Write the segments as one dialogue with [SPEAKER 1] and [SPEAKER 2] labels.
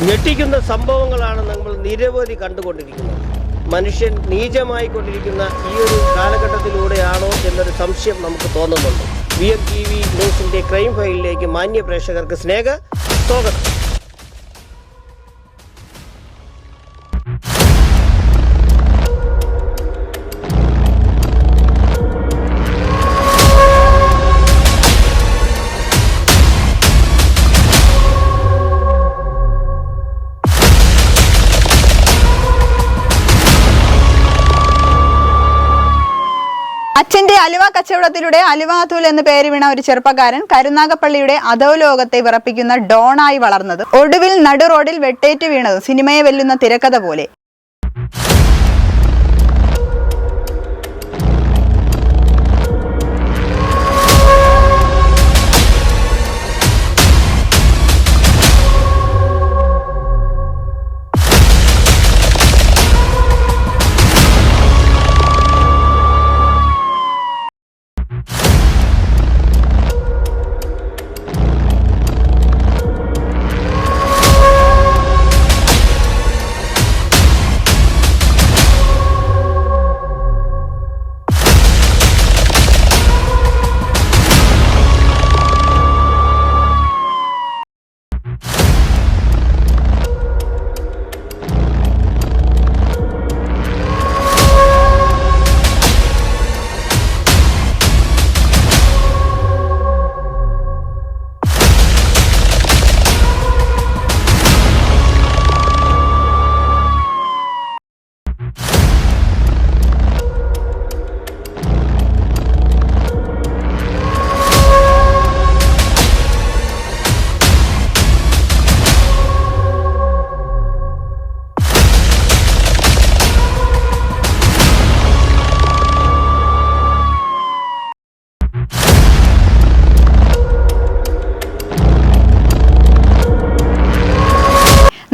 [SPEAKER 1] ഞെട്ടിക്കുന്ന സംഭവങ്ങളാണ് നമ്മൾ നിരവധി കണ്ടുകൊണ്ടിരിക്കുന്നത്. മനുഷ്യൻ നീചമായിക്കൊണ്ടിരിക്കുന്ന ഈ ഒരു കാലഘട്ടത്തിലൂടെയാണോ എന്നൊരു സംശയം നമുക്ക് തോന്നുന്നുണ്ട്. VMTV ന്യൂസിന്റെ ക്രൈം ഫയലിലേക്ക് മാന്യ പ്രേക്ഷകർക്ക് സ്വാഗതം.
[SPEAKER 2] അച്ഛന്റെ അലുവ കച്ചവടത്തിലൂടെ അലുവ അതുൽ എന്ന് പേര് വീണ ഒരു ചെറുപ്പക്കാരൻ കരുനാഗപ്പള്ളിയുടെ അധോലോകത്തെ വിറപ്പിക്കുന്ന ഡോണായി വളർന്നത് ഒടുവിൽ നടു റോഡിൽ വെട്ടേറ്റ് വീണതും സിനിമയെ വെല്ലുന്ന തിരക്കഥ പോലെ.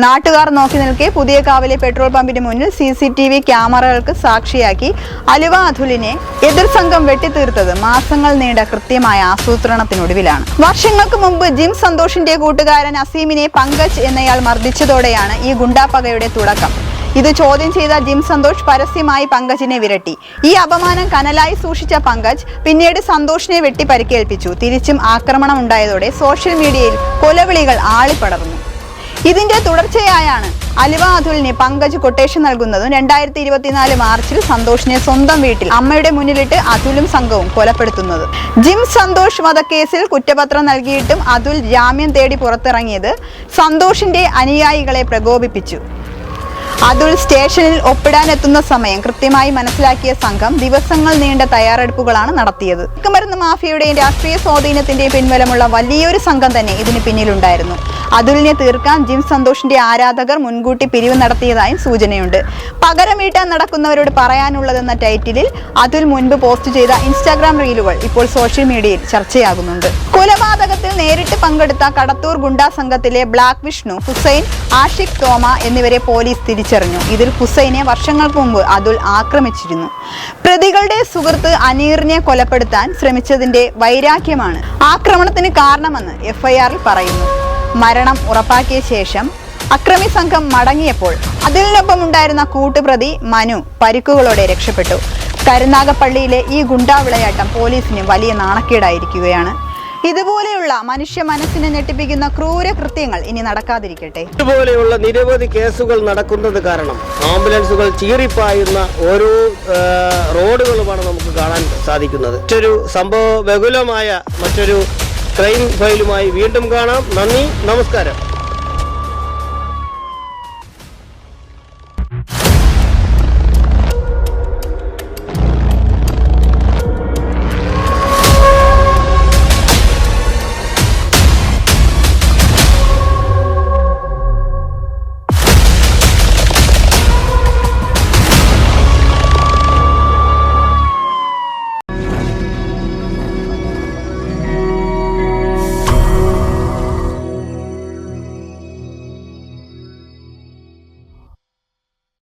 [SPEAKER 2] നാട്ടുകാർ നോക്കി നിൽക്കെ പുതിയ കാവിലെ പെട്രോൾ പമ്പിന് മുന്നിൽ CCTV ക്യാമറകൾക്ക് സാക്ഷിയാക്കി അലുവ അതുലിനെ എതിർ സംഘം വെട്ടിത്തീർത്തത് മാസങ്ങൾ നീണ്ട കൃത്യമായ ആസൂത്രണത്തിനൊടുവിലാണ്. വർഷങ്ങൾക്ക് മുമ്പ് ജിം സന്തോഷിന്റെ കൂട്ടുകാരൻ അസീമിനെ പങ്കജ് എന്നയാൾ മർദ്ദിച്ചതോടെയാണ് ഈ ഗുണ്ടാപ്പകയുടെ തുടക്കം. ഇത് ചോദ്യം ചെയ്ത ജിം സന്തോഷ് പരസ്യമായി പങ്കജിനെ വിരട്ടി. ഈ അപമാനം കനലായി സൂക്ഷിച്ച പങ്കജ് പിന്നീട് സന്തോഷിനെ വെട്ടി പരിക്കേൽപ്പിച്ചു. തിരിച്ചും ആക്രമണം ഉണ്ടായതോടെ സോഷ്യൽ മീഡിയയിൽ കൊലവിളികൾ ആളിപ്പടർന്നു. ഇതിന്റെ തുടർച്ചയായാണ് അലുവ അതുലിനെ പങ്കജ് കൊട്ടേഷൻ നൽകുന്നതും 2024 മാർച്ചിൽ സന്തോഷിനെ സ്വന്തം വീട്ടിൽ അമ്മയുടെ മുന്നിലിട്ട് അതുലും സംഘവും കൊലപ്പെടുത്തുന്നത്. ജിം സന്തോഷ് വധക്കേസിൽ കുറ്റപത്രം നൽകിയിട്ടും അതുൽ ജാമ്യം തേടി പുറത്തിറങ്ങിയത് സന്തോഷിന്റെ അനുയായികളെ പ്രകോപിപ്പിച്ചു. അതുൽ സ്റ്റേഷനിൽ ഒപ്പിടാനെത്തുന്ന സമയം കൃത്യമായി മനസ്സിലാക്കിയ സംഘം ദിവസങ്ങൾ നീണ്ട തയ്യാറെടുപ്പുകളാണ് നടത്തിയത്. മയക്കുമരുന്ന് മാഫിയയുടെയും രാഷ്ട്രീയ സ്വാധീനത്തിന്റെയും പിൻബലമുള്ള വലിയൊരു സംഘം തന്നെ ഇതിന് പിന്നിലുണ്ടായിരുന്നു. അതുലിനെ തീർക്കാൻ ജിം സന്തോഷിന്റെ ആരാധകർ മുൻകൂട്ടി പിരിവ് നടത്തിയതായും സൂചനയുണ്ട്. പകരം വീട്ടാൻ നടക്കുന്നവരോട് പറയാനുള്ളതെന്ന ടൈറ്റിലിൽ അതുൽ മുൻപ് പോസ്റ്റ് ചെയ്ത ഇൻസ്റ്റാഗ്രാം റീലുകൾ ഇപ്പോൾ സോഷ്യൽ മീഡിയയിൽ ചർച്ചയാകുന്നുണ്ട്. കൊലപാതകത്തിൽ നേരിട്ട് പങ്കെടുത്ത കടത്തൂർ ഗുണ്ടാ സംഘത്തിലെ ബ്ലാക്ക് വിഷ്ണു, ഹുസൈൻ, ആഷിഖ് തോമ എന്നിവരെ പോലീസ് തിരിച്ചറിഞ്ഞു. ഇതിൽ ഹുസൈനെ വർഷങ്ങൾക്ക് മുമ്പ് അതുൽ ആക്രമിച്ചിരുന്നു. പ്രതികളുടെ സുഹൃത്ത് അനീറിനെ കൊലപ്പെടുത്താൻ ശ്രമിച്ചതിന്റെ വൈരാഗ്യമാണ് ആക്രമണത്തിന് കാരണമെന്ന് FIR-ൽ പറയുന്നു. മരണം ഉറപ്പാക്കിയ ശേഷം അക്രമി സംഘം മടങ്ങിയപ്പോൾ അതിനൊപ്പം ഉണ്ടായിരുന്ന കൂട്ടുപ്രതി മനു പരിക്കുകളോടെ രക്ഷപ്പെട്ടു. കരുനാഗപ്പള്ളിയിലെ ഈ ഗുണ്ടാ വിളയാട്ടം പോലീസിന് വലിയ നാണക്കേടായിരിക്കുകയാണ്. ഇതുപോലെയുള്ള മനുഷ്യ മനസ്സിനെ ഞെട്ടിപ്പിക്കുന്ന ക്രൂര കൃത്യങ്ങൾ ഇനി നടക്കാതിരിക്കട്ടെ.
[SPEAKER 1] ഇതുപോലെയുള്ള നിരവധി കേസുകൾ നടക്കുന്നത് കാരണം ആംബുലൻസുകൾ ചീറിപ്പായുന്ന ഓരോ റോഡുകളുമാണ് നമുക്ക് കാണാൻ സാധിക്കുന്നത്. മറ്റൊരു സംഭവ ബഹുലമായ മറ്റൊരു ക്രൈം ഫയലുമായി വീണ്ടും കാണാം. നന്ദി, നമസ്കാരം.